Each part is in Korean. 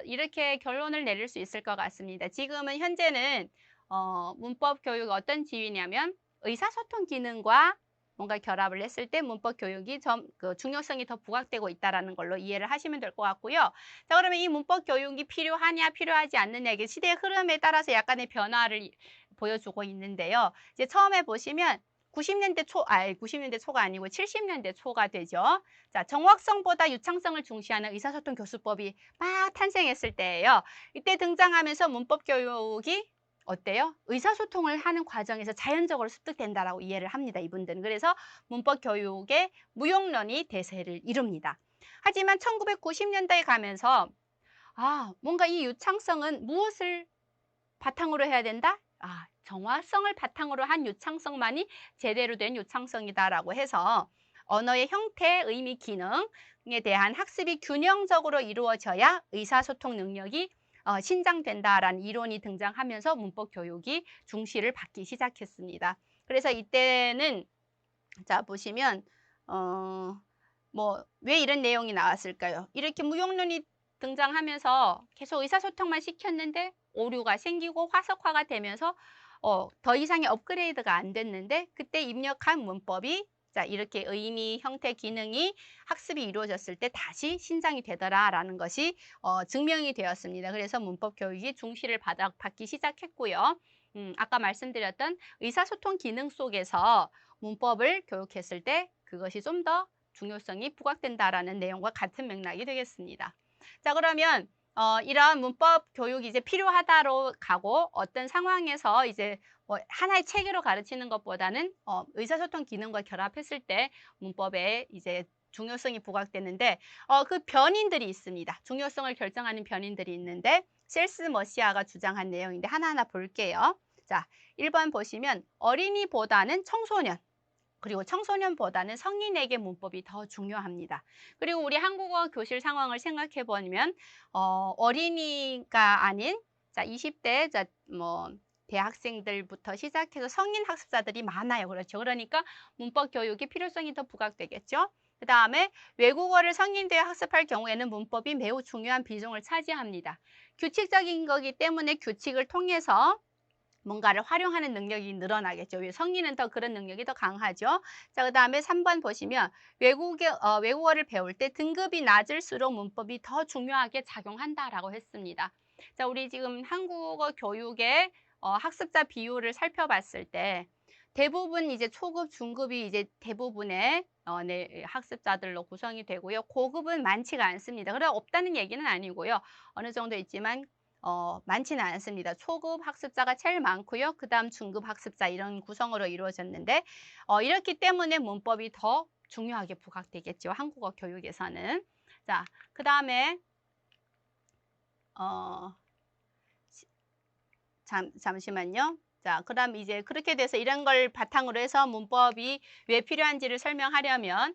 이렇게 결론을 내릴 수 있을 것 같습니다. 지금은 현재는 문법 교육이 어떤 지위냐면 의사소통 기능과 뭔가 결합을 했을 때 문법 교육이 그 중요성이 더 부각되고 있다는 걸로 이해를 하시면 될 것 같고요. 자, 그러면 이 문법 교육이 필요하냐, 필요하지 않느냐, 이게 시대의 흐름에 따라서 약간의 변화를 보여주고 있는데요. 이제 처음에 보시면 90년대 초가 아니고 70년대 초가 되죠. 자, 정확성보다 유창성을 중시하는 의사소통 교수법이 막 탄생했을 때예요. 이때 등장하면서 문법 교육이 어때요? 의사소통을 하는 과정에서 자연적으로 습득된다라고 이해를 합니다, 이분들은. 그래서 문법 교육의 무용론이 대세를 이룹니다. 하지만 1990년대에 가면서 뭔가 이 유창성은 무엇을 바탕으로 해야 된다? 정화성을 바탕으로 한 유창성만이 제대로 된 유창성이다라고 해서 언어의 형태, 의미, 기능에 대한 학습이 균형적으로 이루어져야 의사소통 능력이 신장된다라는 이론이 등장하면서 문법 교육이 중시를 받기 시작했습니다. 그래서 이때는 자 보시면 왜 이런 내용이 나왔을까요? 이렇게 무용론이 등장하면서 계속 의사소통만 시켰는데 오류가 생기고 화석화가 되면서 더 이상의 업그레이드가 안 됐는데 그때 입력한 문법이 자 이렇게 의미, 형태, 기능이 학습이 이루어졌을 때 다시 신장이 되더라라는 것이 증명이 되었습니다. 그래서 문법 교육이 중시를 받기 시작했고요. 아까 말씀드렸던 의사소통 기능 속에서 문법을 교육했을 때 그것이 좀 더 중요성이 부각된다라는 내용과 같은 맥락이 되겠습니다. 자, 그러면 이런 문법 교육이 이제 필요하다로 가고 어떤 상황에서 이제 하나의 체계로 가르치는 것보다는 의사소통 기능과 결합했을 때 문법에 이제 중요성이 부각되는데 그 변인들이 있습니다. 중요성을 결정하는 변인들이 있는데 셀스 머시아가 주장한 내용인데 하나하나 볼게요. 자, 1번 보시면 어린이보다는 청소년 그리고 청소년보다는 성인에게 문법이 더 중요합니다. 그리고 우리 한국어 교실 상황을 생각해 보면 어린이가 아닌 자 20대 대학생들부터 시작해서 성인 학습자들이 많아요. 그렇죠. 그러니까 문법 교육의 필요성이 더 부각되겠죠. 그 다음에 외국어를 성인들이 학습할 경우에는 문법이 매우 중요한 비중을 차지합니다. 규칙적인 거기 때문에 규칙을 통해서 뭔가를 활용하는 능력이 늘어나겠죠. 성인은 더 그런 능력이 더 강하죠. 자, 그 다음에 3번 보시면 외국어를 배울 때 등급이 낮을수록 문법이 더 중요하게 작용한다라고 했습니다. 자, 우리 지금 한국어 교육의 학습자 비율을 살펴봤을 때 대부분 이제 초급, 중급이 이제 대부분의 학습자들로 구성이 되고요. 고급은 많지가 않습니다. 그래 없다는 얘기는 아니고요. 어느 정도 있지만 많지는 않습니다. 초급 학습자가 제일 많고요. 그 다음 중급 학습자 이런 구성으로 이루어졌는데 이렇기 때문에 문법이 더 중요하게 부각되겠죠. 한국어 교육에서는. 자, 그 다음에 잠시만요. 자, 그다음 이제 그렇게 돼서 이런 걸 바탕으로 해서 문법이 왜 필요한지를 설명하려면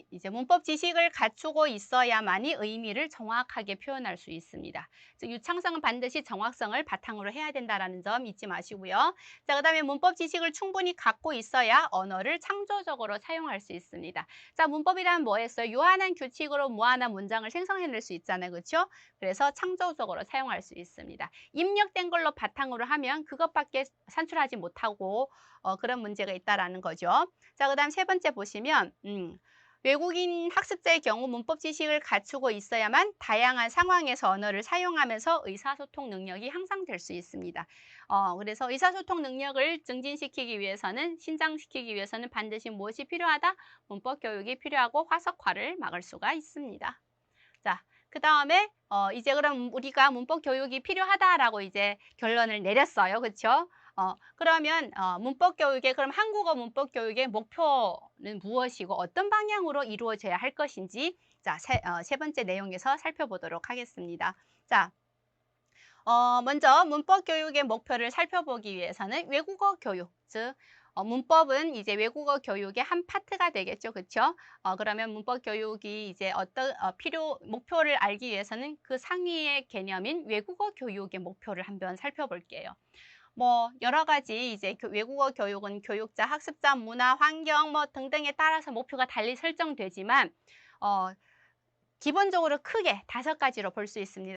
이제 문법 지식을 갖추고 있어야만이 의미를 정확하게 표현할 수 있습니다. 즉 유창성은 반드시 정확성을 바탕으로 해야 된다는 점 잊지 마시고요. 자, 그다음에 문법 지식을 충분히 갖고 있어야 언어를 창조적으로 사용할 수 있습니다. 자, 문법이란 뭐였어요? 유한한 규칙으로 무한한 문장을 생성해낼 수 있잖아요. 그렇죠? 그래서 창조적으로 사용할 수 있습니다. 입력된 걸로 바탕으로 하면 그것밖에 산출하지 못하고 그런 문제가 있다라는 거죠. 자, 그다음 세 번째 보시면 외국인 학습자의 경우 문법 지식을 갖추고 있어야만 다양한 상황에서 언어를 사용하면서 의사소통 능력이 향상될 수 있습니다. 그래서 의사소통 능력을 증진시키기 위해서는 신장시키기 위해서는 반드시 무엇이 필요하다? 문법 교육이 필요하고 화석화를 막을 수가 있습니다. 자, 그 다음에 이제 그럼 우리가 문법 교육이 필요하다라고 이제 결론을 내렸어요. 그렇죠? 그러면 문법 교육의 그럼 한국어 문법 교육의 목표는 무엇이고 어떤 방향으로 이루어져야 할 것인지 자, 세 번째 내용에서 살펴보도록 하겠습니다. 자, 먼저 문법 교육의 목표를 살펴보기 위해서는 외국어 교육, 즉 문법은 이제 외국어 교육의 한 파트가 되겠죠. 그렇죠? 그러면 문법 교육이 이제 목표를 알기 위해서는 그 상위의 개념인 외국어 교육의 목표를 한번 살펴볼게요. 여러 가지 이제 외국어 교육은 교육자, 학습자, 문화, 환경 등등에 따라서 목표가 달리 설정되지만 기본적으로 크게 5가지로 볼 수 있습니다.